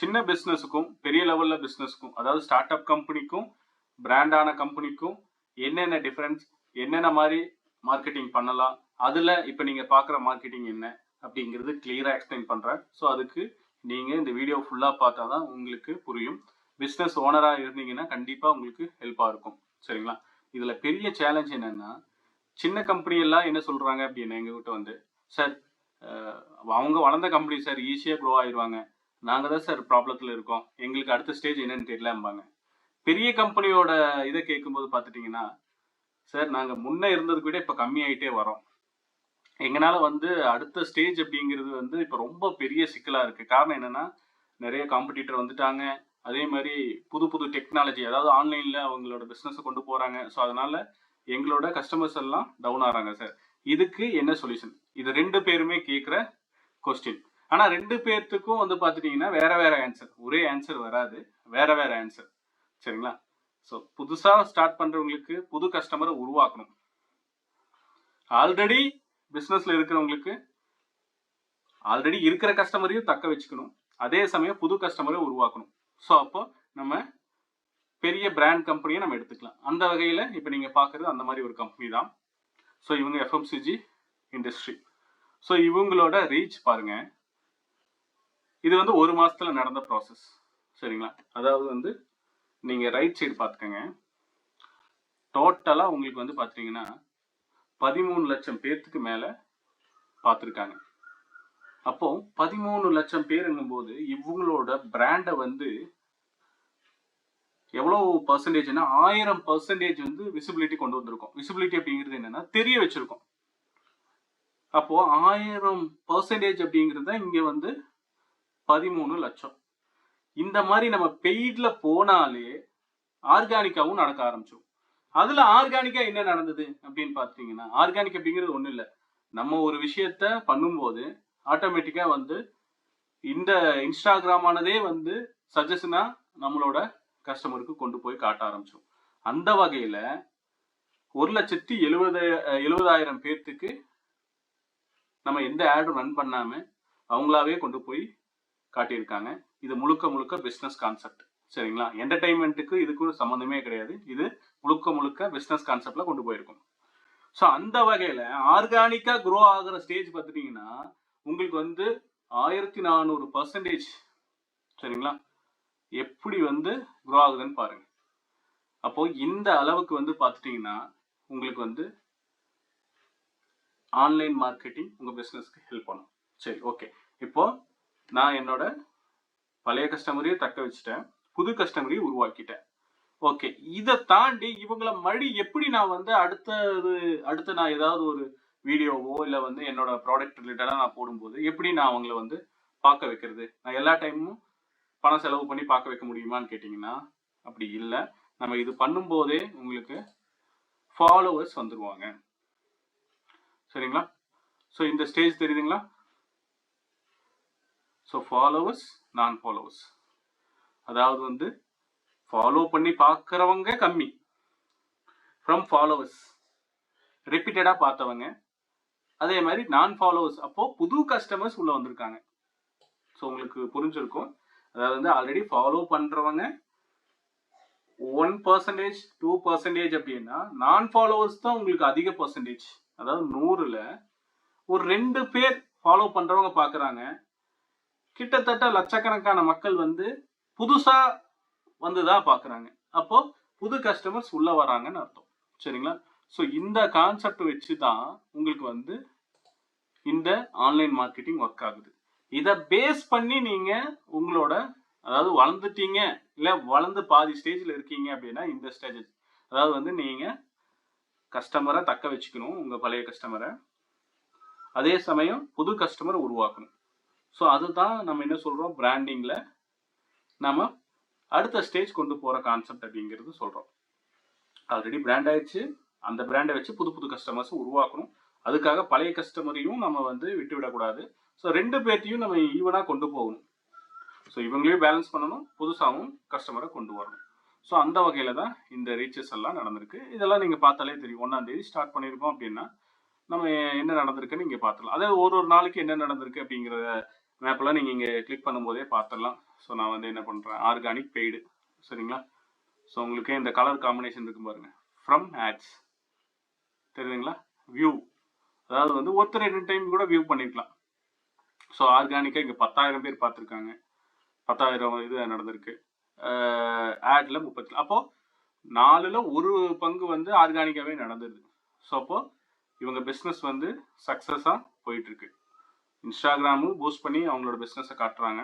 சின்ன பிஸ்னஸுக்கும் பெரிய லெவலில் பிஸ்னஸுக்கும், அதாவது ஸ்டார்ட் அப் கம்பெனிக்கும் பிராண்டான கம்பெனிக்கும் என்னென்ன டிஃப்ரென்ஸ், என்னென்ன மாதிரி மார்க்கெட்டிங் பண்ணலாம், அதில் இப்போ நீங்கள் பார்க்குற மார்க்கெட்டிங் என்ன அப்படிங்கிறது கிளியராக எக்ஸ்பிளைன் பண்ணுறேன். ஸோ அதுக்கு நீங்கள் இந்த வீடியோ ஃபுல்லாக பார்த்தா தான் உங்களுக்கு புரியும். பிஸ்னஸ் ஓனராக இருந்தீங்கன்னா கண்டிப்பாக உங்களுக்கு ஹெல்ப்பாக இருக்கும். சரிங்களா? இதில் பெரிய சேலஞ்ச் என்னென்னா, சின்ன கம்பெனி எல்லாம் என்ன சொல்கிறாங்க அப்படின்னா, எங்ககிட்ட வந்து சார் அவங்க வளர்ந்த கம்பெனி சார், ஈஸியாக க்ரோ ஆயிடுவாங்க, நாங்கள் தான் சார் ப்ராப்ளத்தில் இருக்கோம், எங்களுக்கு அடுத்த ஸ்டேஜ் என்னன்னு தெரியலம்பாங்க. பெரிய கம்பெனியோட இதை கேட்கும்போது பார்த்துட்டிங்கன்னா, சார் நாங்கள் முன்னே இருந்ததுக்கு விட இப்போ கம்மியாயிட்டே வரோம், எங்களால் வந்து அடுத்த ஸ்டேஜ் அப்படிங்கிறது வந்து இப்போ ரொம்ப பெரிய சிக்கலாக இருக்குது. காரணம் என்னென்னா, நிறைய காம்படிட்டர் வந்துட்டாங்க, அதே மாதிரி புது புது டெக்னாலஜி, அதாவது ஆன்லைனில் அவங்களோட பிஸ்னஸை கொண்டு போகிறாங்க. ஸோ அதனால் எங்களோட கஸ்டமர்ஸ் எல்லாம் டவுன் ஆகிறாங்க சார், இதுக்கு என்ன சொல்யூஷன்? இது 2 பேருமே கேட்குற கொஸ்டின். ஆனால் 2 பேர்த்துக்கும் வந்து பார்த்துட்டிங்கன்னா வேற வேற ஆன்சர், ஒரே ஆன்சர் வராது, வேற வேற ஆன்சர். சரிங்களா? ஸோ புதுசாக ஸ்டார்ட் பண்ணுறவங்களுக்கு புது கஸ்டமரை உருவாக்கணும். ஆல்ரெடி பிஸ்னஸில் இருக்கிறவங்களுக்கு ஆல்ரெடி இருக்கிற கஸ்டமரையும் தக்க வச்சுக்கணும், அதே சமயம் புது கஸ்டமரை உருவாக்கணும். ஸோ அப்போ நம்ம பெரிய பிராண்ட் கம்பெனியை நம்ம எடுத்துக்கலாம். அந்த வகையில் இப்போ நீங்கள் பார்க்குறது அந்த மாதிரி ஒரு கம்பெனி தான். ஸோ இவங்க எஃப்எம்சிஜி இண்டஸ்ட்ரி. ஸோ இவங்களோட ரீச் பாருங்க, இது வந்து 1 மாசத்துல நடந்த ப்ராசஸ். சரிங்களா? அதாவது வந்து நீங்கள் ரைட் சைடு பார்த்துக்கங்க, டோட்டலாக உங்களுக்கு வந்து பார்த்தீங்கன்னா 13 லட்சம் பேர்த்துக்கு மேலே பார்த்துருக்காங்க. அப்போ 13 லட்சம் பேருங்கும் போது இவங்களோட பிராண்டை வந்து எவ்வளோ பர்சன்டேஜ்னா 1000% வந்து விசிபிலிட்டி கொண்டு வந்திருக்கோம். விசிபிலிட்டி அப்படிங்கிறது என்னன்னா தெரிய வச்சிருக்கோம். அப்போ 1000% அப்படிங்கிறது இங்க வந்து 13 லட்சம். இந்த மாதிரி நம்ம பெய்ட்ல போனாலே ஆர்கானிக்காவும் நடக்க ஆரம்பிச்சிடும். அதுல ஆர்கானிக்கா என்ன நடந்தது அப்படின்னு பார்த்தீங்கன்னா, ஆர்கானிக் அப்படிங்கிறது ஒன்றும் இல்லை, நம்ம ஒரு விஷயத்த பண்ணும்போது ஆட்டோமேட்டிக்கா வந்து இந்த இன்ஸ்டாகிராம் ஆனதே வந்து சஜஷனா நம்மளோட கஸ்டமருக்கு கொண்டு போய் காட்ட ஆரம்பிச்சிடும். அந்த வகையில 1,70,000 பேர்த்துக்கு நம்ம எந்த ஆடும் ரன் பண்ணாம அவங்களாவே கொண்டு போய் காட்டியிருக்காங்க. இது முழுக்க முழுக்க பிஸ்னஸ் கான்செப்ட். சரிங்களா? என்டர்டைன்மெண்ட்டுக்கு இதுக்கு சம்மந்தமே கிடையாது, இது முழுக்க முழுக்க பிஸ்னஸ் கான்செப்ட்ல கொண்டு போயிருக்கும். ஸோ அந்த வகையில ஆர்கானிக்கா க்ரோ ஆகுற ஸ்டேஜ் பார்த்துட்டீங்கன்னா உங்களுக்கு வந்து 1400%. சரிங்களா? எப்படி வந்து க்ரோ ஆகுதுன்னு பாருங்க. அப்போ இந்த அளவுக்கு வந்து பார்த்துட்டீங்கன்னா உங்களுக்கு வந்து ஆன்லைன் மார்க்கெட்டிங் உங்க பிசினஸ்க்கு ஹெல்ப் பண்ணும். சரி, ஓகே. இப்போ நான் என்னோட பழைய கஸ்டமரையும் தக்க வச்சுட்டேன், புது கஸ்டமரையும் உருவாக்கிட்டேன். ஓகே, இதை தாண்டி இவங்களை மறுபடி எப்படி நான் வந்து அடுத்து நான் ஏதாவது ஒரு வீடியோவோ இல்லை வந்து என்னோட ப்ராடக்ட் ரிலேட்டடாக நான் போடும்போது எப்படி நான் அவங்கள வந்து பார்க்க வைக்கிறது? நான் எல்லா டைமும் பணம் செலவு பண்ணி பார்க்க வைக்க முடியுமான்னு கேட்டிங்கன்னா அப்படி இல்லை. நம்ம இது பண்ணும்போதே உங்களுக்கு ஃபாலோவர்ஸ் வந்துருவாங்க. சரிங்களா? ஸோ இந்த ஸ்டேஜ் தெரியுதுங்களா? ஸோ ஃபாலோவர்ஸ், நான் ஃபாலோவர்ஸ், அதாவது வந்து ஃபாலோ பண்ணி பார்க்குறவங்க கம்மி, ஃப்ரம் ஃபாலோவர்ஸ் ரிப்பீட்டடாக பார்த்தவங்க, அதே மாதிரி நான் ஃபாலோவர்ஸ், அப்போ புது கஸ்டமர்ஸ் உள்ள வந்திருக்காங்க. ஸோ உங்களுக்கு புரிஞ்சிருக்கும். அதாவது வந்து ஆல்ரெடி ஃபாலோ பண்றவங்க 1%, 2% அப்படின்னா நான் ஃபாலோவர்ஸ் தான் உங்களுக்கு அதிக பர்சன்டேஜ். அதாவது 100ல் ஒரு 2 பேர் ஃபாலோ பண்றவங்க பார்க்குறாங்க, கிட்டத்தட்ட லட்சக்கணக்கான மக்கள் வந்து புதுசா வந்துதான் பார்க்குறாங்க. அப்போ புது கஸ்டமர்ஸ் உள்ள வராங்கன்னு அர்த்தம். சரிங்களா? ஸோ இந்த கான்செப்ட் வச்சு தான் உங்களுக்கு வந்து இந்த ஆன்லைன் மார்க்கெட்டிங் ஒர்க் ஆகுது. இதை பேஸ் பண்ணி நீங்க உங்களோட, அதாவது வளர்ந்துட்டீங்க இல்லை வளர்ந்து பாதி ஸ்டேஜில் இருக்கீங்க அப்படின்னா இந்த ஸ்டேஜ், அதாவது வந்து நீங்க கஸ்டமரை தக்க வச்சுக்கணும், உங்க பழைய கஸ்டமரை, அதே சமயம் புது கஸ்டமரை உருவாக்கணும். ஸோ அதுதான் நம்ம என்ன சொல்றோம், பிராண்டிங்ல நம்ம அடுத்த ஸ்டேஜ் கொண்டு போற கான்செப்ட் அப்படிங்கிறது சொல்றோம். ஆல்ரெடி பிராண்ட் ஆயிடுச்சு, அந்த பிராண்டை வச்சு புது புது கஸ்டமர்ஸ் உருவாக்கணும். அதுக்காக பழைய கஸ்டமரையும் நம்ம வந்து விட்டு விடக்கூடாது. ஸோ 2 பேர்த்தையும் நம்ம ஈவனாக கொண்டு போகணும். ஸோ இவங்களையும் பேலன்ஸ் பண்ணணும், புதுசாகவும் கஸ்டமரை கொண்டு வரணும். ஸோ அந்த வகையில் தான் இந்த ரீச்சஸ் எல்லாம் நடந்திருக்கு. இதெல்லாம் நீங்கள் பார்த்தாலே தெரியும். 1ஆம் தேதி ஸ்டார்ட் பண்ணியிருக்கோம் அப்படின்னா நம்ம என்ன நடந்திருக்குன்னு நீங்கள் பார்த்துக்கலாம். அதாவது ஒரு நாளைக்கு என்ன நடந்திருக்கு அப்படிங்கிற மேப்பெல்லாம் நீங்கள் இங்கே கிளிக் பண்ணும்போதே பார்த்துடலாம். ஸோ நான் வந்து என்ன பண்ணுறேன், ஆர்கானிக் பெய்டு, சரிங்களா? ஸோ உங்களுக்கு இந்த கலர் காம்பினேஷன் இருக்கு பாருங்க, ஃப்ரம் ஆட்ஸ் தெரியுதுங்களா? வியூ, அதாவது வந்து ஒருத்தர் 2 டைம் கூட வியூ பண்ணிருக்கலாம். ஸோ ஆர்கானிக்காக இங்கே 10,000 பேர் பார்த்துருக்காங்க, 10,000 இது நடந்திருக்கு. ஆட்ல 30, அப்போ 4ல் 1 பங்கு வந்து ஆர்கானிக்காவே நடந்துருது. ஸோ அப்போ இவங்க பிஸ்னஸ் வந்து சக்ஸஸாக போயிட்டு இருக்கு. இன்ஸ்டாகிராமும் பூஸ்ட் பண்ணி அவங்களோட பிஸ்னஸை காட்டுறாங்க,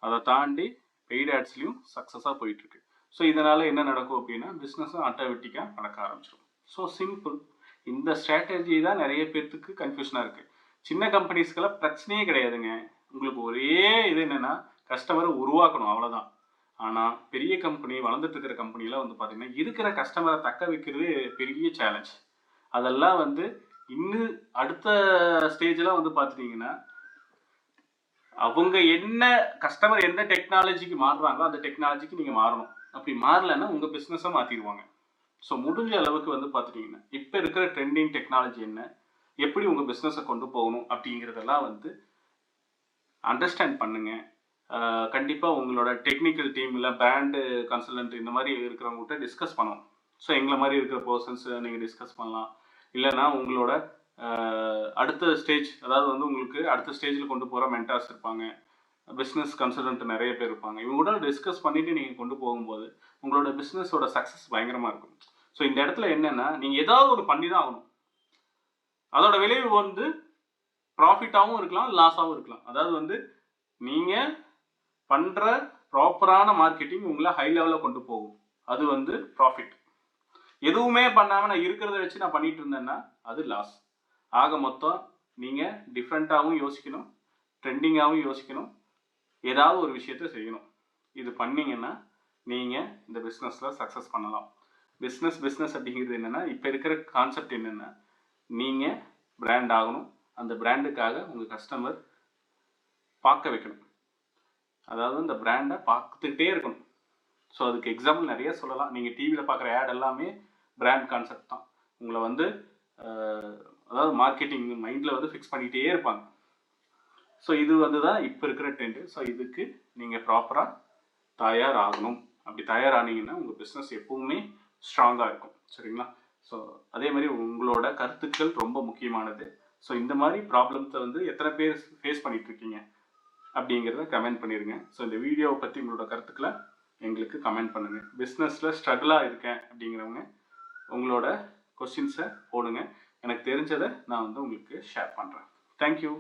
அதை தாண்டி பெய்ட் ஆட்ஸ்லையும் சக்ஸஸாக போயிட்டு இருக்கு. ஸோ இதனால என்ன நடக்கும் அப்படின்னா பிஸ்னஸும் ஆட்டோமேட்டிக்காக நடக்க ஆரம்பிச்சிடும். So simple. இந்த ஸ்ட்ராட்டஜி தான் நிறைய பேர்த்துக்கு கன்ஃபியூஷனாக இருக்கு. சின்ன கம்பெனிஸ்க்கெல்லாம் பிரச்சனையே கிடையாதுங்க. உங்களுக்கு ஒரே இது என்னன்னா கஸ்டமரை உருவாக்கணும், அவ்வளோதான். ஆனால் பெரிய கம்பெனி, வளர்ந்துட்டு இருக்கிற கம்பெனிலாம் வந்து பார்த்தீங்கன்னா இருக்கிற கஸ்டமரை தக்க வைக்கிறது பெரிய சேலஞ்ச். அதெல்லாம் வந்து இன்னும் அடுத்த ஸ்டேஜ்லாம் வந்து பார்த்துட்டீங்கன்னா அவங்க என்ன கஸ்டமர் எந்த டெக்னாலஜிக்கு மாறுறாங்களோ அந்த டெக்னாலஜிக்கு நீங்கள் மாறணும். அப்படி மாறலைன்னா உங்கள் பிஸ்னஸை மாற்றிடுவாங்க. ஸோ முடிஞ்ச அளவுக்கு வந்து பார்த்துட்டிங்கன்னா இப்போ இருக்கிற ட்ரெண்டிங் டெக்னாலஜி என்ன, எப்படி உங்கள் பிஸ்னஸை கொண்டு போகணும் அப்படிங்கிறதெல்லாம் வந்து அண்டர்ஸ்டாண்ட் பண்ணுங்க. கண்டிப்பாக உங்களோட டெக்னிக்கல் டீம் இல்லை பிராண்டு கன்சல்டன்ட் இந்த மாதிரி இருக்கிறவங்ககிட்ட டிஸ்கஸ் பண்ணணும். ஸோ எங்களை மாதிரி இருக்கிற பர்சன்ஸ் நீங்கள் டிஸ்கஸ் பண்ணலாம். இல்லைன்னா உங்களோட அடுத்த ஸ்டேஜ், அதாவது வந்து உங்களுக்கு அடுத்த ஸ்டேஜில் கொண்டு போகிற மென்டார்ஸ் இருப்பாங்க, பிஸ்னஸ் கன்சல்டன்ட் நிறைய பேர் இருப்பாங்க. இவங்க கூட டிஸ்கஸ் பண்ணிவிட்டு நீங்கள் கொண்டு போகும்போது உங்களோட பிஸ்னஸோட சக்ஸஸ் பயங்கரமாக இருக்கும். ஸோ இந்த இடத்துல என்னென்னா நீங்கள் ஏதாவது ஒரு பண்ணி தான் ஆகணும். அதோட விளைவு வந்து ப்ராஃபிட்டாகவும் இருக்கலாம், லாஸாகவும் இருக்கலாம். அதாவது வந்து நீங்கள் பண்ணுற ப்ராப்பரான மார்க்கெட்டிங் உங்களை ஹை லெவலில் கொண்டு போகும், அது வந்து ப்ராஃபிட். எதுவுமே பண்ணாமல் நான் இருக்கிறத வச்சு நான் பண்ணிட்டு இருந்தேன்னா அது லாஸ். ஆக மொத்தம் நீங்கள் டிஃப்ரெண்ட்டாகவும் யோசிக்கணும், ட்ரெண்டிங்காகவும் யோசிக்கணும், ஏதாவது ஒரு விஷயத்த செய்யணும். இது பண்ணிங்கன்னா நீங்கள் இந்த பிஸ்னஸில் சக்ஸஸ் பண்ணலாம். பிஸ்னஸ் அப்படிங்கிறது என்னென்னா இப்போ இருக்கிற கான்செப்ட் என்னென்னா நீங்கள் பிராண்ட் ஆகணும், அந்த பிராண்டுக்காக உங்கள் கஸ்டமர் பார்க்க வைக்கணும், அதாவது இந்த பிராண்டை பார்த்துக்கிட்டே இருக்கணும். ஸோ அதுக்கு எக்ஸாம்பிள் நிறைய சொல்லலாம். நீங்கள் டிவியில் பார்க்குற ஆட் எல்லாமே பிராண்ட் கான்செப்ட் தான். உங்களை வந்து அதாவது மார்க்கெட்டிங் மைண்டில் வந்து ஃபிக்ஸ் பண்ணிகிட்டே இருப்பாங்க. ஸோ இது வந்து தான் இப்போ இருக்கிற ட்ரெண்டு. ஸோ இதுக்கு நீங்கள் ப்ராப்பராக தயாராகணும். அப்படி தயாரானீங்கன்னா உங்கள் பிஸ்னஸ் எப்பவுமே ஸ்ட்ராங்காக இருக்கும், சரிங்களா? ஸோ அதே மாதிரி உங்களோட கருத்துக்கள் ரொம்ப முக்கியமானது. ஸோ இந்த மாதிரி ப்ராப்ளம்ஸை வந்து எத்தனை பேர் ஃபேஸ் பண்ணிட்டு இருக்கீங்க அப்படிங்கிறத கமெண்ட் பண்ணிடுங்க. ஸோ இந்த வீடியோவை பற்றி உங்களோட கருத்துக்களை எங்களுக்கு கமெண்ட் பண்ணுங்கள். பிஸ்னஸில் ஸ்ட்ரகிளாக இருக்கேன் அப்படிங்கிறவங்க உங்களோட கொஸ்டின்ஸை போடுங்க. எனக்கு தெரிஞ்சதை நான் வந்து உங்களுக்கு ஷேர் பண்ணுறேன். தேங்க்யூ.